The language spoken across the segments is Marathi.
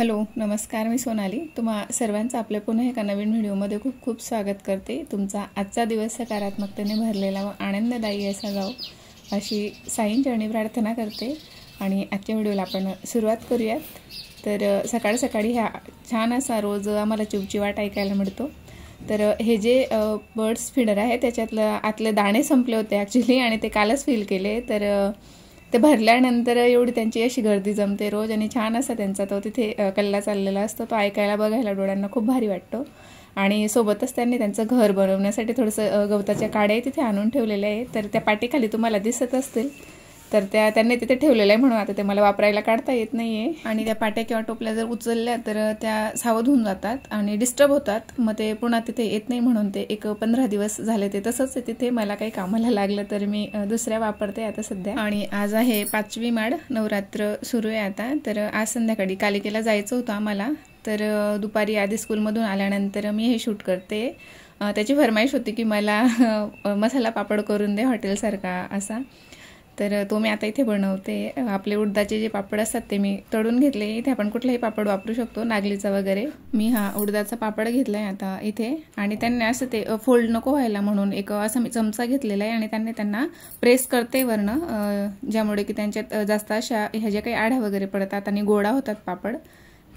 हॅलो नमस्कार, मी सोनाली तुम्हा सर्वांचं आपल्या पुन्हा एका नवीन व्हिडिओमध्ये खूप खूप स्वागत करते। तुमचा आजचा दिवस सकारात्मकतेने भरलेला व आनंददायी असा जाओ अशी साईंचरणी प्रार्थना करते। आणि आजच्या व्हिडिओला आपण सुरुवात करूयात। तर सकाळ सकाळी ह्या छान असा रोज आम्हाला चिवचिवाट ऐकायला मिळतो। तर हे जे बर्ड्स फीडर आहे त्याच्यातलं आतले दाणे संपले होते ॲक्च्युली, आणि ते कालच फील केले। तर ते भरल्यानंतर एवढी त्यांची अशी गर्दी जमते रोज, आणि छान असा त्यांचा तो तिथे कल्ला चाललेला असतो, तो ऐकायला बघायला डोळ्यांना खूप भारी वाटतो। आणि सोबतच त्यांनी त्यांचं घर बनवण्यासाठी थोडंसं गवताच्या काड्या तिथे आणून ठेवलेल्या आहे। तर त्या पाटीखाली तुम्हाला दिसत असतील, तर त्यांनी तिथे ठेवलेलं आहे म्हणून आता ते मला वापरायला काढता येत नाही आहे। आणि त्या पाट्या किंवा टोपल्या जर उचलल्या तर त्या सावध होऊन जातात आणि डिस्टर्ब होतात, मग ते पुन्हा तिथे येत नाही। म्हणून ते 15 दिवस झाले ते तसंच आहे तिथे। मला काही कामाला लागलं तर मी दुसऱ्या वापरते आता सध्या। आणि आज आहे 5वी माळ, नवरात्र सुरू आहे आता। तर आज संध्याकाळी कालिकेला जायचं होतं आम्हाला, तर दुपारी आधी स्कूलमधून आल्यानंतर मी हे शूट करते। त्याची फरमाईश होती की मला मसाला पापड करून दे हॉटेलसारखा असा, तर तो मी आता इथे बनवते। आपले उडदाचे जे पापड असतात ते मी तळून घेतले। इथे आपण कुठलाही पापड वापरू शकतो, नागलीचा वगैरे। मी हा उडदाचा पापड घेतलाय आता इथे, आणि त्यांनी असं ते फोल्ड नको व्हायला म्हणून एक असा मी चमचा घेतलेला आहे, आणि त्यांना प्रेस करते वरनं, ज्यामुळे की त्यांच्यात जास्त अशा ह्या ज्या काही आढ्या वगैरे पडतात आणि गोळा होतात पापड।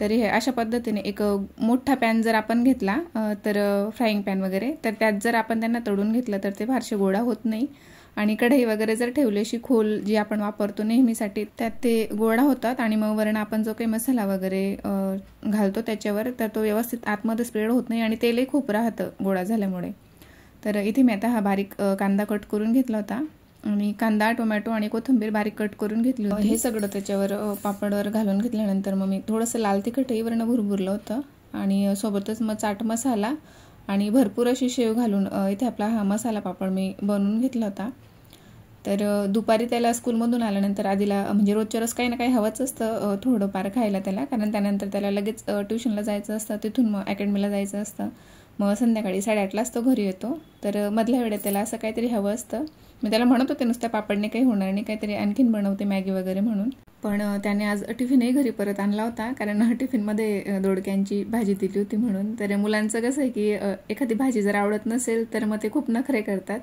तर हे अशा पद्धतीने एक मोठा पॅन जर आपण घेतला, तर फ्राईंग पॅन वगैरे, तर त्यात जर आपण त्यांना तळून घेतलं तर ते फारसे गोळा होत नाही। आणि कढई वगैरे जर ठेवली अशी खोल जी आपण वापरतो नेहमीसाठी, त्यात ते गोळा होतात। आणि मग वरण आपण जो काही मसाला वगैरे घालतो त्याच्यावर, तर तो व्यवस्थित आतमध्ये स्प्रेड होत नाही आणि तेलही खूप राहतं गोळा झाल्यामुळे। तर इथे मी आता हा बारीक कांदा कट करून घेतला होता, आणि कांदा, टोमॅटो आणि कोथिंबीर बारीक कट करून घेतली होती। हे सगळं त्याच्यावर पापडवर घालून घेतल्यानंतर मग मी थोडंसं लाल तिखटही वरण भुरभुरलं होतं, आणि सोबतच मग चाट मसाला आणि भरपूर अशी शेव घालून इथे आपला हा मसाला पापड मी बनवून घेतला होता। तर दुपारी त्याला स्कूलमधून आल्यानंतर आधीला म्हणजे रोजच्या रोज काही ना काही हवंच असतं थोडंफार खायला त्याला, कारण त्यानंतर त्याला लगेच ट्युशनला जायचं असतं, तिथून मग अकॅडमीला जायचं असतं। मग संध्याकाळी 8:30लाच तो घरी येतो। तर मधल्या वेळेत त्याला असं काहीतरी हवं असतं। मी त्याला म्हणत होते नुसत्या पापडने काही होणार नाही, काहीतरी आणखीन बनवते मॅगी वगैरे म्हणून, पण त्याने आज टिफिनही घरी परत आणला होता, कारण टिफिनमध्ये दोडक्यांची भाजी दिली होती म्हणून। तर मुलांचं कसं आहे की एखादी भाजी जर आवडत नसेल तर मग ते खूप नखरे करतात।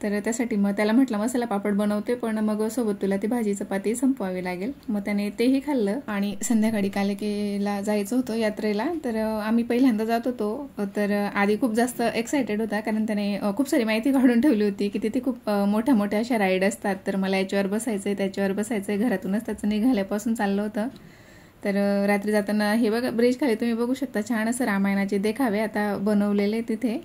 तर त्यासाठी मग त्याला म्हटलं मसाला पापड बनवते, पण मग सोबत तुला ती भाजी चपाती संपवावी लागेल। मग त्याने तेही खाल्लं। आणि संध्याकाळी कालिकेला जायचं होतं यात्रेला, तर आम्ही पहिल्यांदा जात होतो। तर आधी खूप जास्त एक्सायटेड होता, कारण त्याने खूप सारी माहिती काढून ठेवली होती की तिथे खूप मोठ्या मोठ्या अशा राईड असतात, तर मला याच्यावर बसायचं आहे त्याच्यावर बसायचं आहे। घरातूनच त्याचं निघाल्यापासून चाललं होतं। तर रात्री जाताना हे बघा ब्रिज खाली तुम्ही बघू शकता छान असं रामायणाचे देखावे आता बनवलेले तिथे,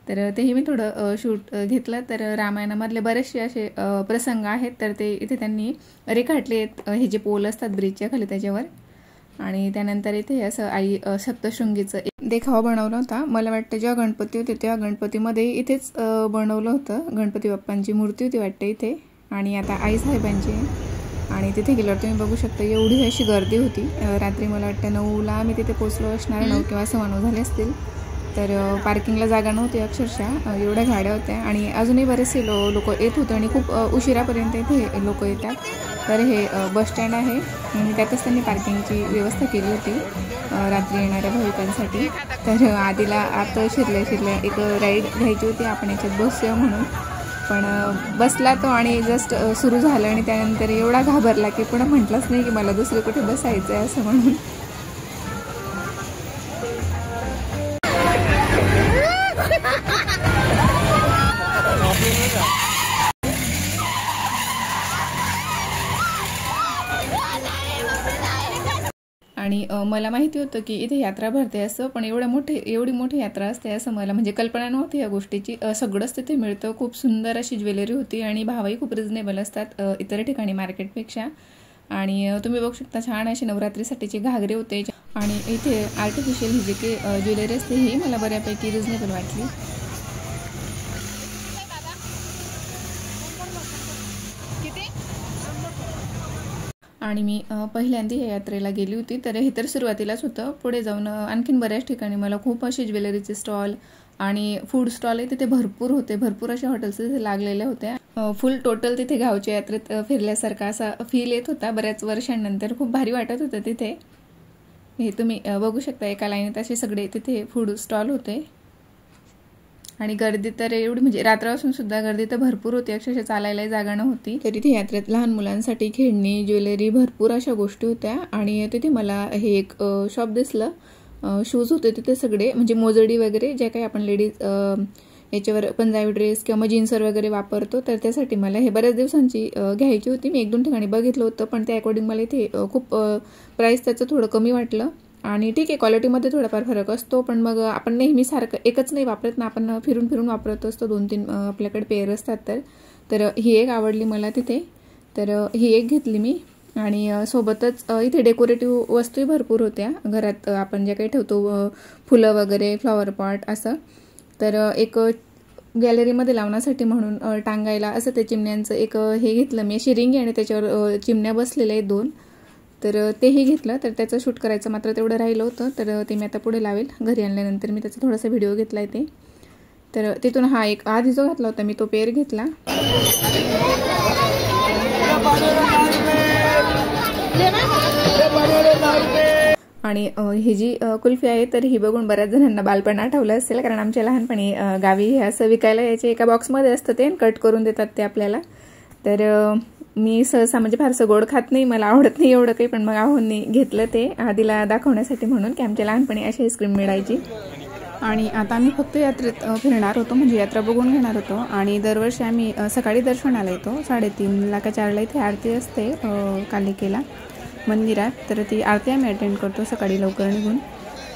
तर तेही मी थोडं शूट घेतलं। तर रामायणामधले बरेचसे असे प्रसंग आहेत, तर ते इथे त्यांनी रेखाटले आहेत, हे जे पोल असतात ब्रिजच्या खाली त्याच्यावर। आणि त्यानंतर इथे असं आई सप्तशृंगीचं एक देखावा बनवला होता। मला वाटतं जेव्हा गणपती होते तेव्हा गणपतीमध्ये इथेच बनवलं होतं, गणपती बाप्पांची मूर्ती होती वाटते इथे। आणि आता आई साहेबांची, आणि तिथे गेल्यावर तुम्ही बघू शकता एवढी अशी गर्दी होती। रात्री मला वाटतं 9ला आम्ही तिथे पोचलो असणार, 9 किंवा 9:15 झाले असतील। तर पार्किंगला जागा नव्हती अक्षरशः, एवढ्या गाड्या होत्या, आणि अजूनही बरेचसे लोक येत होते, आणि खूप उशिरापर्यंत इथे लोक येतात। तर हे बस स्टँड आहे, आणि त्यातच त्यांनी पार्किंगची व्यवस्था केली होती रात्री येणाऱ्या भाविकांसाठी। तर आधीला आत शिरल्या एक राईड घ्यायची होती, आपण याच्यात बसूया म्हणून, पण बसला तो आणि जस्ट सुरू झालं, आणि त्यानंतर एवढा घाबरला की पुन्हा म्हटलंच नाही की मला दुसरं कुठे बसायचं आहे असं म्हणून। आणि मला माहिती होतं की इथे यात्रा भरते असं, पण एवढी मोठी यात्रा असते असं मला म्हणजे कल्पना नव्हती या गोष्टीची। सगळंच तिथे मिळतं, खूप सुंदर अशी ज्वेलरी होती, आणि भावही खूप रिजनेबल असतात इतर ठिकाणी मार्केटपेक्षा। आणि तुम्ही बघू शकता छान अशी नवरात्रीसाठीचे घागरे होते, आणि इथे आर्टिफिशियल ही जी काही ज्वेलरी असते ही मला बऱ्यापैकी रिजनेबल वाटली। आणि मी पहिल्यांदा या यात्रेला गेली होती, तर हे तर सुरुवातीलाच होतं। पुढे जाऊन आणखीन बऱ्याच ठिकाणी मला खूप असे ज्वेलरीचे स्टॉल आणि फूड स्टॉल तिथे भरपूर होते, भरपूर अशा हॉटेल्स तिथे लागलेल्या होत्या। फुल टोटल तिथे गावच्या यात्रेत फिरल्यासारखा असा फील येत होता बऱ्याच वर्षांनंतर, खूप भारी वाटत होतं तिथे। हे तुम्ही बघू शकता एका लाईनीत असे सगळे तिथे फूड स्टॉल होते आणि गर्दी तर एवढी म्हणजे रात्र असून सुद्धा गर्दी तर भरपूर होती, अक्षरशः चालायला जागा नव्हती. तर तिथे यात्रेत लहान मुलांसाठी खेळणी, ज्वेलरी, भरपूर अशा गोष्टी होत्या. आणि तिथे मला हे एक शॉप दिसलं, शूज होते तिथे सगळे, म्हणजे मोजडी वगैरे जे काही आपण लेडीज याच्यावर पंजाबी ड्रेस किंवा जीन्सवर वगैरे वापरतो, तर त्यासाठी मला हे बऱ्याच दिवसांची घ्यायची होती. मी 1-2 ठिकाणी बघितलं होतं, पण त्या अकॉर्डिंग मला इथे खूप प्राईस त्याचं थोडं कमी वाटलं. आणि ठीक आहे, क्वालिटीमध्ये थोडाफार फरक असतो, पण मग आपण नेहमी सारखं एकच नाही वापरत ना, आपण फिरून फिरून वापरत असतो. 2-3 आपल्याकडे पेअर असतात. तर ही एक आवडली मला तिथे, तर ही एक घेतली मी. आणि सोबतच इथे डेकोरेटिव्ह वस्तूही भरपूर होत्या, घरात आपण जे काही ठेवतो फुलं वगैरे, फ्लॉवर पॉट असं. तर एक गॅलरीमध्ये लावण्यासाठी म्हणून टांगायला असं ते चिमण्यांचं एक हे घेतलं मी, अशी रिंग आणि त्याच्यावर चिमण्या बसलेल्या आहेत 2. तर तेही घेतलं. तर त्याचं शूट करायचं मात्र तेवढं राहिलं होतं, तर ते मी आता पुढे लावेल. घरी आणल्यानंतर मी त्याचा थोडासा व्हिडिओ घेतला आहे ते. तर तिथून हा एक आधी जो घातला होता मी तो पेअर घेतला. आणि ही जी कुल्फी आहे तर ही बघून बऱ्याच जणांना बालपण आठवलं असेल, कारण आमच्या लहानपणी गावी हे असं विकायला यायचे, एका बॉक्समध्ये असतं ते, कट करून देतात ते आपल्याला. तर मी सहसा म्हणजे फारसं गोड खात नाही, मला आवडत नाही एवढं काही, पण मग आहोंनी घेतलं ते आधीला दाखवण्यासाठी म्हणून की आमच्या लहानपणी अशी आईस्क्रीम मिळायची. आणि आता आम्ही फक्त यात्रेत फिरणार होतो, म्हणजे यात्रा बघून घेणार होतो. आणि दरवर्षी आम्ही सकाळी दर्शनाला येतो, 3:30 का 4ला इथे आरती असते कालिकेला मंदिरात. तर ती आरती आम्ही अटेंड करतो सकाळी लवकर निघून.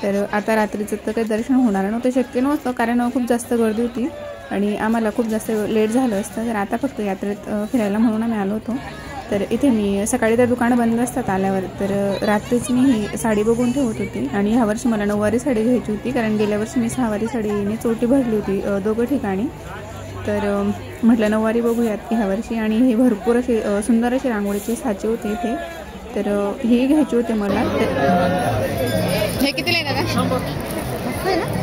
तर आता रात्रीचं तर काही दर्शन होणार नव्हतं, शक्य नव्हतं, कारण खूप जास्त गर्दी होती आणि आम्हाला खूप जास्त लेट झालं असतं. तर आता फक्त यात्रेत फिरायला म्हणून आम्ही आलो होतो. तर इथे मी सकाळी तर दुकानं बंद असतात आल्यावर, तर रात्रीच मी ही साडी बघून ठेवत होती. आणि ह्यावर्षी मला 9वारी साडी घ्यायची होती, कारण गेल्या वर्षी मी 6वारी साडीने चोटी भरली होती 2 ठिकाणी. तर म्हटलं 9वारी बघूयात ह्यावर्षी. आणि हे भरपूर असे सुंदर असे रांगोळीचे साचे होते इथे, तर ही घ्यायची होती मला. हे कितीला आहे दादा?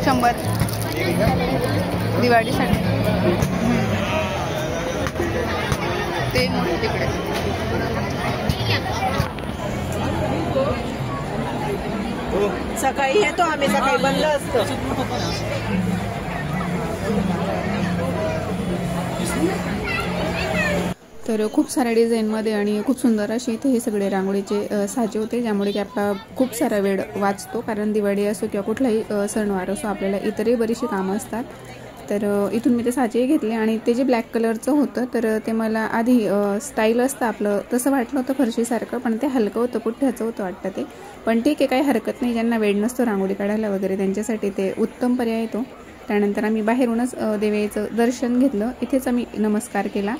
100 दिवाळीसाठी. ते तिकडे सकाळी येतो आम्ही, सकाळी बंद असतं. तर खूप साऱ्या डिझाईनमध्ये आणि खूप सुंदर असे इथे हे सगळे रांगोळीचे साचे होते, ज्यामुळे की आपला खूप सारा वेळ वाचतो, कारण दिवाळी असो किंवा कुठलाही सणवार असो आपल्याला इतरही बरीचशी कामं असतात. तर इथून मी ते साचेही घेतले. आणि ते जे ब्लॅक कलरचं होतं तर ते मला आधी स्टाईल असतं आपलं तसं वाटलं होतं फरशीसारखं, पण ते हलकं होतं, पुठ्ठ्याचं होतं वाटतं ते. पण ठीक आहे, काही हरकत नाही, ज्यांना वेळ नसतो रांगोळी काढायला वगैरे त्यांच्यासाठी ते उत्तम पर्याय येतो. त्यानंतर आम्ही बाहेरूनच देवीचं दर्शन घेतलं, इथेच आम्ही नमस्कार केला.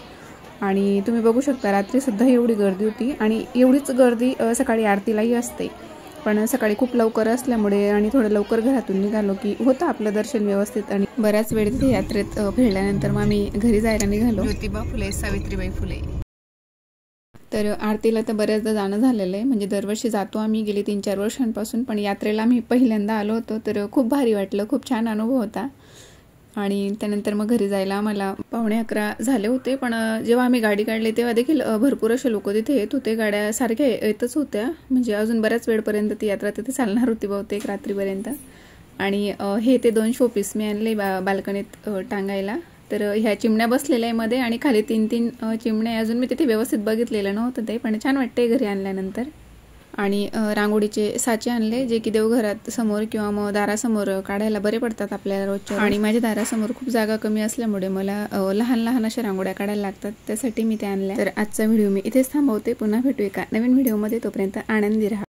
आणि तुम्ही बघू शकता रात्रीसुद्धा एवढी गर्दी होती, आणि एवढीच गर्दी सकाळी आरतीलाही असते. पण सकाळी खूप लवकर असल्यामुळे आणि थोडं लवकर घरातून निघालो की होतं आपलं दर्शन व्यवस्थित. आणि बऱ्याच वेळ तिथे यात्रेत फिरल्यानंतर मग आम्ही घरी जायला निघालो. ज्योतिबा फुले, सावित्रीबाई फुले. तर आरतीला तर बऱ्याचदा जाणं झालेलं आहे, म्हणजे दरवर्षी जातो आम्ही गेली 3-4 वर्षांपासून, पण यात्रेला आम्ही पहिल्यांदा आलो होतो. तर खूप भारी वाटलं, खूप छान अनुभव होता. आणि त्यानंतर मग घरी जायला आम्हाला 11:15 झाले होते. पण जेव्हा आम्ही गाडी काढली तेव्हा देखील भरपूर असे लोक तिथे येत होते, गाड्या सारख्या येतच होत्या, म्हणजे अजून बऱ्याच वेळपर्यंत ती यात्रा तिथे चालणार होती बहुतेक रात्रीपर्यंत. आणि हे ते 2 शोपीस मी आणले बाल्कनीत टांगायला. तर ह्या चिमण्या बसलेल्या आहे मध्ये, आणि खाली 3-3 चिमण्या. अजून मी तिथे व्यवस्थित बघितलेलं नव्हतं ते, पण छान वाटते घरी आणल्यानंतर. आणि रांगोळीचे साचे आणले, जे की देवघरात समोर किंवा मग दारासमोर काढायला बरे पडतात आपल्याला रोजच्या. आणि माझ्या दारासमोर खूप जागा कमी असल्यामुळे मला लहान लहान अशा रांगोळ्या काढायला लागतात, त्यासाठी मी ते आणल्या. तर आजचा व्हिडिओ मी इथेच थांबवते. पुन्हा भेटू एका नवीन व्हिडिओमध्ये, तोपर्यंत आनंदी राहा.